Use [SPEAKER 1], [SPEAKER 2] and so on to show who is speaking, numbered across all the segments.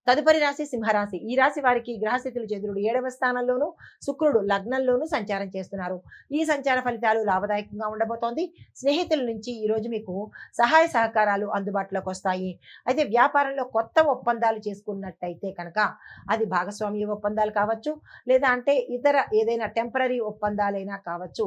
[SPEAKER 1] తదుపరి రాశి సింహరాశి. ఈ రాశి వారికి గ్రహస్థితులు చంద్రుడు 7వ స్థానంలోను, శుక్రుడు లగ్నంలోను సంచారం చేస్తున్నారు. ఈ సంచార ఫలితాలు లాభదాయకంగా ఉండబోతోంది. స్నేహితుల నుంచి ఈరోజు మీకు సహాయ సహకారాలు అందుబాటులోకి వస్తాయి. అయితే వ్యాపారంలో కొత్త ఒప్పందాలు చేసుకున్నట్టయితే కనుక అది భాగస్వామ్య ఒప్పందాలు కావచ్చు, లేదా అంటే ఇతర ఏదైనా టెంపరరీ ఒప్పందాలైనా కావచ్చు.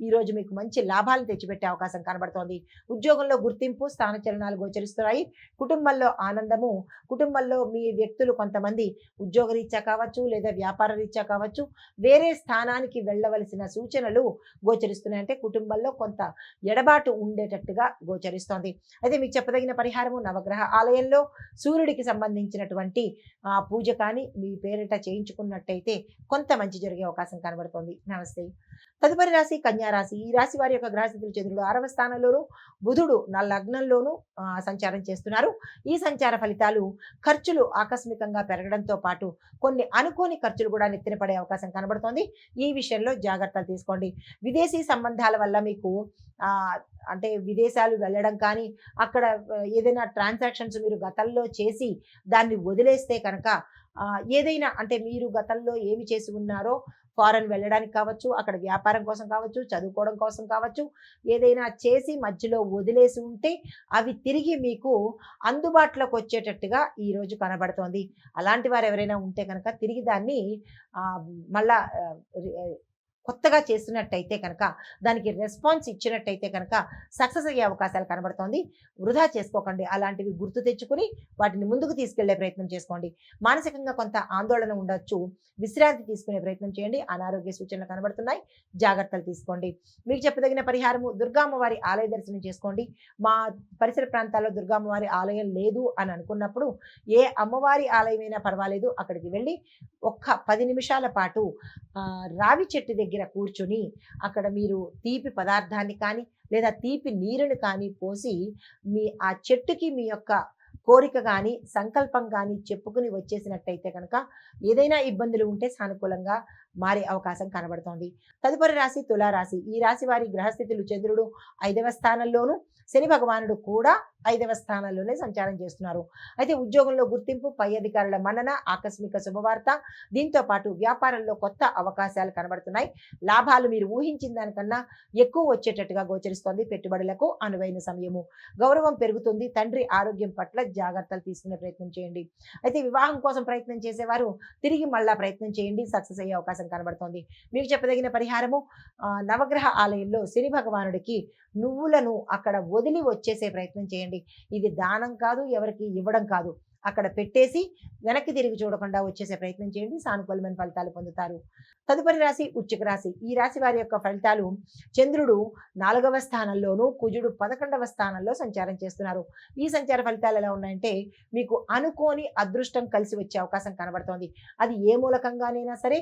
[SPEAKER 1] ఈరోజు మీకు మంచి లాభాలు తెచ్చిపెట్టే అవకాశం కనబడుతోంది. ఉద్యోగంలో గుర్తింపు, స్థానచలనాలు గోచరిస్తున్నాయి. కుటుంబంలో ఆనందము, కుటుంబంలో మీ వ్యక్తులు కొంతమంది ఉద్యోగరీత్యా కావచ్చు, లేదా వ్యాపార రీత్యా కావచ్చు, వేరే స్థానానికి వెళ్ళవలసిన సూచనలు గోచరిస్తున్నాయి. అంటే కుటుంబంలో కొంత ఎడబాటు ఉండేటట్టుగా గోచరిస్తోంది. అయితే మీకు చెప్పదగిన పరిహారము, నవగ్రహ ఆలయంలో సూర్యుడికి సంబంధించినటువంటి పూజ కానీ మీ పేరిట చేయించుకున్నట్టయితే కొంత మంచి జరిగే అవకాశం కనబడుతోంది. నమస్తే. తదుపరి రాశి కన్యా రాశి. ఈ రాశి వారి యొక్క గ్రహస్థితులు చంద్రుడు 6వ స్థానంలోను, బుధుడు లగ్నంలోను సంచారం చేస్తున్నారు. ఈ సంచార ఫలితాలు ఖర్చులు ఆకస్మికంగా పెరగడంతో పాటు కొన్ని అనుకోని ఖర్చులు కూడా నెత్తిన పడే అవకాశం కనబడుతోంది. ఈ విషయంలో జాగ్రత్తలు తీసుకోండి. విదేశీ సంబంధాల వల్ల మీకు అంటే విదేశాలు వెళ్ళడం కానీ, అక్కడ ఏదైనా ట్రాన్సాక్షన్స్ మీరు గతంలో చేసి దాన్ని వదిలేస్తే కనుక ఏదైనా అంటే మీరు గతంలో ఏమి చేసి ఉన్నారో ఫారెన్ వెళ్ళడానికి కావచ్చు, అక్కడ వ్యాపారం కోసం కావచ్చు, చదువుకోవడం కోసం కావచ్చు, ఏదైనా చేసి మధ్యలో వదిలేసి ఉంటే అవి తిరిగి మీకు అందుబాటులోకి వచ్చేటట్టుగా ఈరోజు కనబడుతోంది. అలాంటి వారు ఎవరైనా ఉంటే కనుక తిరిగి దాన్ని మళ్ళా కొత్తగా చేస్తున్నట్టయితే కనుక, దానికి రెస్పాన్స్ ఇచ్చినట్టయితే కనుక సక్సెస్ అయ్యే అవకాశాలు కనబడుతోంది. వృధా చేసుకోకండి. అలాంటివి గుర్తు తెచ్చుకుని వాటిని ముందుకు తీసుకెళ్లే ప్రయత్నం చేసుకోండి. మానసికంగా కొంత ఆందోళన ఉండొచ్చు. విశ్రాంతి తీసుకునే ప్రయత్నం చేయండి. అనారోగ్య సూచనలు కనబడుతున్నాయి. జాగ్రత్తలు తీసుకోండి. మీకు చెప్పదగిన పరిహారము, దుర్గామ్మవారి ఆలయ దర్శనం చేసుకోండి. మా పరిసర ప్రాంతాల్లో దుర్గామ్మవారి ఆలయం లేదు అని అనుకున్నప్పుడు ఏ అమ్మవారి ఆలయమైనా పర్వాలేదు, అక్కడికి వెళ్ళి ఒక్క 10 నిమిషాల పాటు రావి చెట్టు దగ్గర కూర్చుని అక్కడ మీరు తీపి పదార్థాన్ని కానీ లేదా తీపి నీరుని కానీ పోసి ఆ చెట్టుకి మీ యొక్క కోరిక కానీ సంకల్పం కానీ చెప్పుకుని వచ్చేసినట్టయితే కనుక ఏదైనా ఇబ్బందులు ఉంటే సానుకూలంగా మారే అవకాశం కనబడుతోంది. తదుపరి రాశి తులారాశి. ఈ రాశి వారి గ్రహస్థితులు చంద్రుడు 5వ స్థానంలోను, శని భగవానుడు కూడా 5వ స్థానంలోనే సంచారం చేస్తున్నారు. అయితే ఉద్యోగంలో గుర్తింపు, పై అధికారుల మన్నన, ఆకస్మిక శుభవార్త, దీంతో పాటు వ్యాపారంలో కొత్త అవకాశాలు కనబడుతున్నాయి. లాభాలు మీరు ఊహించిన దానికన్నా ఎక్కువ వచ్చేటట్టుగా గోచరిస్తోంది. పెట్టుబడులకు అనువైన సమయము. గౌరవం పెరుగుతుంది. తండ్రి ఆరోగ్యం పట్ల జాగ్రత్తలు తీసుకునే ప్రయత్నం చేయండి. అయితే వివాహం కోసం ప్రయత్నం చేసేవారు తిరిగి మళ్ళా ప్రయత్నం చేయండి. సక్సెస్ అయ్యే అవకాశం కనబడుతోంది. మీకు చెప్పదగిన పరిహారము, నవగ్రహ ఆలయంలో శని భగవానుడికి నువ్వులను అక్కడ వదిలి వచ్చేసే ప్రయత్నం చేయండి. ఇది దానం కాదు, ఎవరికి ఇవ్వడం కాదు. అక్కడ పెట్టేసి వెనక్కి తిరిగి చూడకుండా వచ్చేసే ప్రయత్నం చేయండి. సానుకూలమైన ఫలితాలు పొందుతారు. తదుపరి రాశి వృశ్చిక రాశి. ఈ రాశి వారి యొక్క ఫలితాలు, చంద్రుడు 4వ స్థానంలోను, కుజుడు 11వ స్థానంలో సంచారం చేస్తున్నారు. ఈ సంచార ఫలితాలు ఎలా ఉన్నాయంటే, మీకు అనుకోని అదృష్టం కలిసి వచ్చే అవకాశం కనబడుతోంది. అది ఏ మూలకంగానైనా సరే,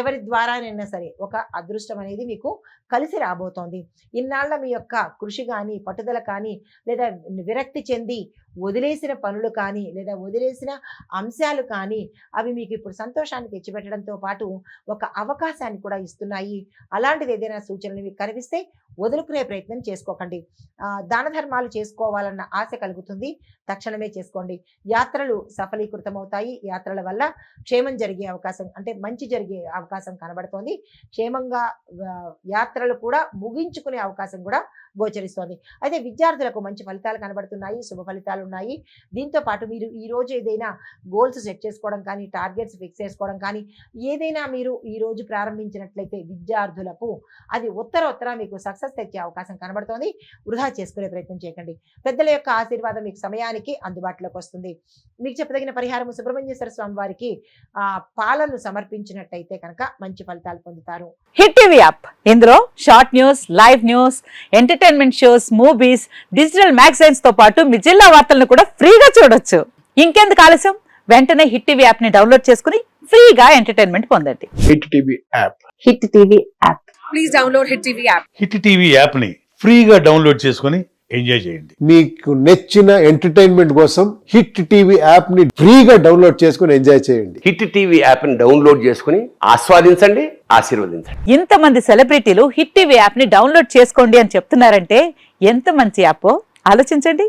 [SPEAKER 1] ఎవరి ద్వారానైనా సరే ఒక అదృష్టం అనేది మీకు కలిసి రాబోతోంది. ఇన్నాళ్ల మీ యొక్క కృషి కానీ, పట్టుదల కానీ, లేదా విరక్తి చెంది వదిలేసిన పనులు కానీ, లేదా వదిలేసిన అంశాలు కానీ అవి మీకు ఇప్పుడు సంతోషాన్ని తెచ్చిపెట్టడంతో పాటు ఒక అవకాశాన్ని కూడా ఇస్తున్నాయి. అలాంటిది ఏదైనా సూచనలు మీకు కనిపిస్తే వదులుకునే ప్రయత్నం చేసుకోకండి. దాన ధర్మాలు చేసుకోవాలన్న ఆశ కలుగుతుంది. తక్షణమే చేసుకోండి. యాత్రలు సఫలీకృతమవుతాయి. యాత్రల వల్ల క్షేమం జరిగే అవకాశం, అంటే మంచి జరిగే అవకాశం కనబడుతోంది. క్షేమంగా యాత్రలు కూడా ముగించుకునే అవకాశం కూడా గోచరిస్తోంది. అయితే విద్యార్థులకు మంచి ఫలితాలు కనబడుతున్నాయి. శుభ ఫలితాలు ఉన్నాయి. దీంతో పాటు మీరు ఈ రోజు ఏదైనా గోల్స్ సెట్ చేసుకోవడం కానీ, టార్గెట్స్ ఫిక్స్ చేసుకోవడం కానీ ఏదైనా మీరు ఈ రోజు ప్రారంభించినట్లయితే విద్యార్థులకు అది ఉత్తర మీకు సక్సెస్ తెచ్చే అవకాశం కనబడుతోంది. వృధా చేసుకునే ప్రయత్నం చేయకండి. పెద్దల యొక్క ఆశీర్వాదం మీకు సమయానికి అందుబాటులోకి వస్తుంది. మీకు చెప్పదగిన పరిహారము, సుబ్రహ్మణ్యేశ్వర స్వామి వారికి పాలను సమర్పించినట్టయితే కనుక మంచి ఫలితాలు పొందుతారు.
[SPEAKER 2] హిట్ టీవీ యాప్, ఇందులో short news, live news, entertainment shows, movies, digital magazines తో పాటు మీ జిల్లా వార్తలను కూడా ఫ్రీగా చూడొచ్చు. ఇంకెందుకు ఆలస్యం, వెంటనే హిట్ టీవీ యాప్ ని డౌన్లోడ్ చేసుకుని ఫ్రీగా ఎంటర్టైన్మెంట్ పొందండి.
[SPEAKER 3] Hit TV app.
[SPEAKER 2] Hit TV app.
[SPEAKER 4] Please download hit TV app.
[SPEAKER 5] Hit TV app ని ఫ్రీగా డౌన్లోడ్ చేసుకుని ఎంజాయ్ చేయండి.
[SPEAKER 3] మీకు నచ్చిన ఎంటర్టైన్మెంట్ కోసం హిట్ టీవీ యాప్ ని ఫ్రీగా డౌన్లోడ్ చేసుకుని ఎంజాయ్ చేయండి.
[SPEAKER 6] హిట్ టీవీ యాప్ ని డౌన్లోడ్ చేసుకుని ఆస్వాదించండి, ఆశీర్వదించండి.
[SPEAKER 2] ఇంతమంది సెలబ్రిటీలు హిట్ టీవీ యాప్ ని డౌన్లోడ్ చేసుకోండి అని చెప్తున్నారంటే ఎంత మంచి యాప్ ఆలోచించండి.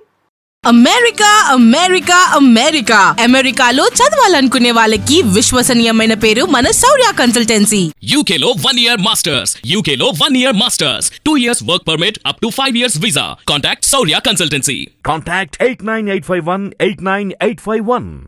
[SPEAKER 7] అమెరికా అమెరికా అమెరికా అమెరికాలో చదవాలనుకునే వాళ్ళకి విశ్వసనీయమైన పేరు మన శౌర్య consultancy.
[SPEAKER 8] UK Law 1 Year Masters. UK Law 1 Year Masters. 2 years work permit up to 5 years visa. Contact Saurya Consultancy.
[SPEAKER 9] Contact 89851 89851.